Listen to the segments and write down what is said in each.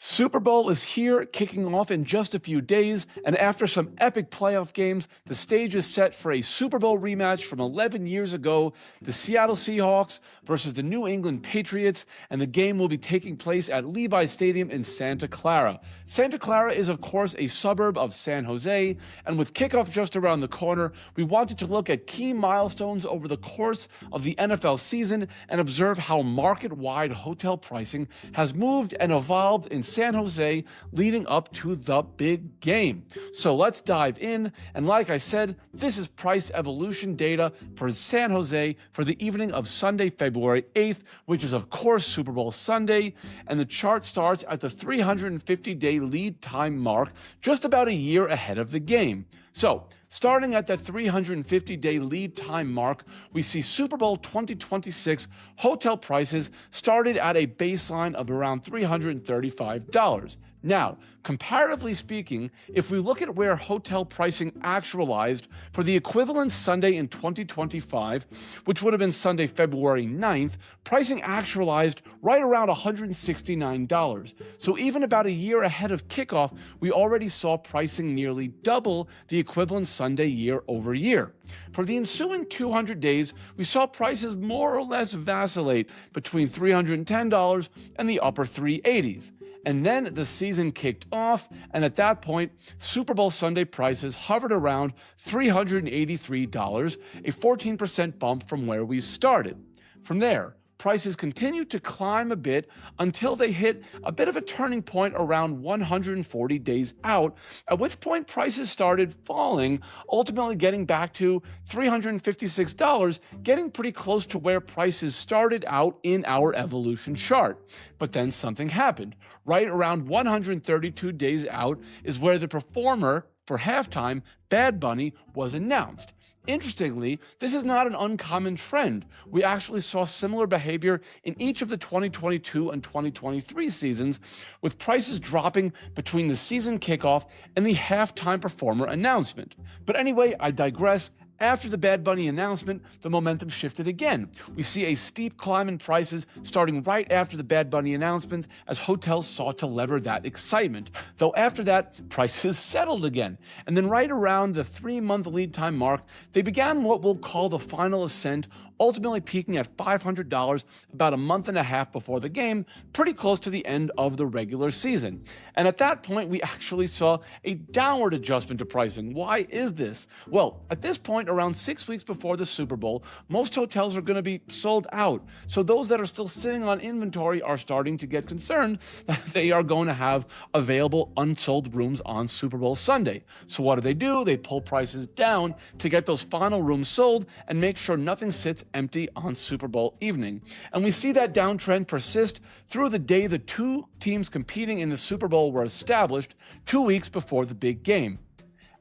Super Bowl is here, kicking off in just a few days, and after some epic playoff games, the stage is set for a Super Bowl rematch from 11 years ago, the Seattle Seahawks versus the New England Patriots, and the game will be taking place at Levi Stadium in Santa Clara. Santa Clara is, of course, a suburb of San Jose, and with kickoff just around the corner, we wanted to look at key milestones over the course of the NFL season and observe how market-wide hotel pricing has moved and evolved in San Jose leading up to the big game. So let's dive in, and like I said, this is price evolution data for San Jose for the evening of Sunday, February 8th, which is of course Super Bowl Sunday, and the chart starts at the 350-day lead time mark, just about a year ahead of the game. So, starting at that 350-day lead time mark, we see Super Bowl 2026 hotel prices started at a baseline of around $335. Now, comparatively speaking, if we look at where hotel pricing actualized for the equivalent Sunday in 2025, which would have been Sunday, February 9th, pricing actualized right around $169. So even about a year ahead of kickoff, we already saw pricing nearly double the equivalent Sunday year over year. For the ensuing 200 days, we saw prices more or less vacillate between $310 and the upper 380s. And then the season kicked off, and at that point, Super Bowl Sunday prices hovered around $383, a 14% bump from where we started. From there, prices continued to climb a bit until they hit a bit of a turning point around 140 days out, at which point prices started falling, ultimately getting back to $356, getting pretty close to where prices started out in our evolution chart. But then something happened. Right around 132 days out is where the performer for halftime, Bad Bunny, was announced. Interestingly, this is not an uncommon trend. We actually saw similar behavior in each of the 2022 and 2023 seasons, with prices dropping between the season kickoff and the halftime performer announcement. But anyway, I digress. After the Bad Bunny announcement, the momentum shifted again. We see a steep climb in prices starting right after the Bad Bunny announcement as hotels sought to lever that excitement. Though after that, prices settled again. And then right around the 3-month lead time mark, they began what we'll call the final ascent, ultimately peaking at $500 about a month and a half before the game, pretty close to the end of the regular season. And at that point, we actually saw a downward adjustment to pricing. Why is this? Well, at this point, around 6 weeks before the Super Bowl, most hotels are going to be sold out. So those that are still sitting on inventory are starting to get concerned that they are going to have available unsold rooms on Super Bowl Sunday. So what do? They pull prices down to get those final rooms sold and make sure nothing sits empty on Super Bowl evening. And we see that downtrend persist through the day the two teams competing in the Super Bowl were established 2 weeks before the big game.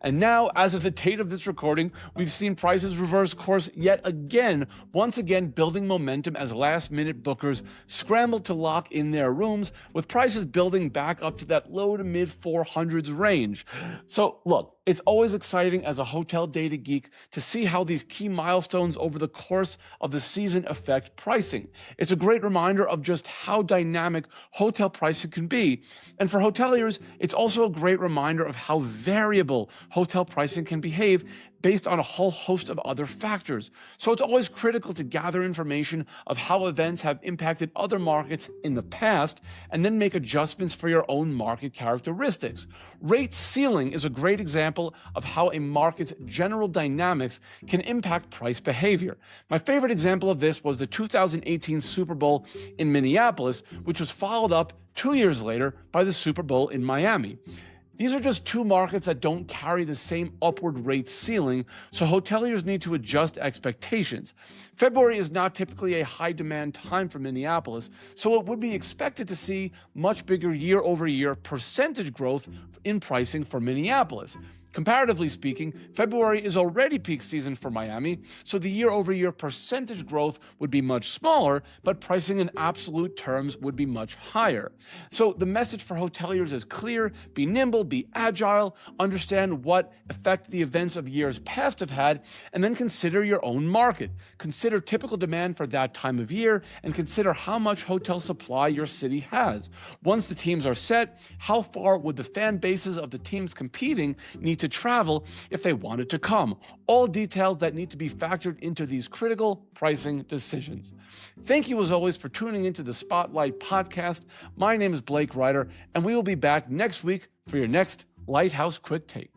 And now, as of the date of this recording, we've seen prices reverse course yet again, once again building momentum as last-minute bookers scramble to lock in their rooms, with prices building back up to that low to mid 400s range. So look, it's always exciting as a hotel data geek to see how these key milestones over the course of the season affect pricing. It's a great reminder of just how dynamic hotel pricing can be. And for hoteliers, it's also a great reminder of how variable hotel pricing can behave based on a whole host of other factors. So it's always critical to gather information of how events have impacted other markets in the past and then make adjustments for your own market characteristics. Rate ceiling is a great example of how a market's general dynamics can impact price behavior. My favorite example of this was the 2018 Super Bowl in Minneapolis, which was followed up 2 years later by the Super Bowl in Miami. These are just two markets that don't carry the same upward rate ceiling, so hoteliers need to adjust expectations. February is not typically a high-demand time for Minneapolis, so it would be expected to see much bigger year-over-year percentage growth in pricing for Minneapolis. Comparatively speaking, February is already peak season for Miami, so the year-over-year percentage growth would be much smaller, but pricing in absolute terms would be much higher. So the message for hoteliers is clear: be nimble, be agile, understand what effect the events of years past have had, and then consider your own market. Consider typical demand for that time of year, and consider how much hotel supply your city has. Once the teams are set, how far would the fan bases of the teams competing need to travel if they wanted to come? All details that need to be factored into these critical pricing decisions. Thank you as always for tuning into the Spotlight podcast. My name is Blake Ryder, and we will be back next week for your next Lighthouse Quick Take.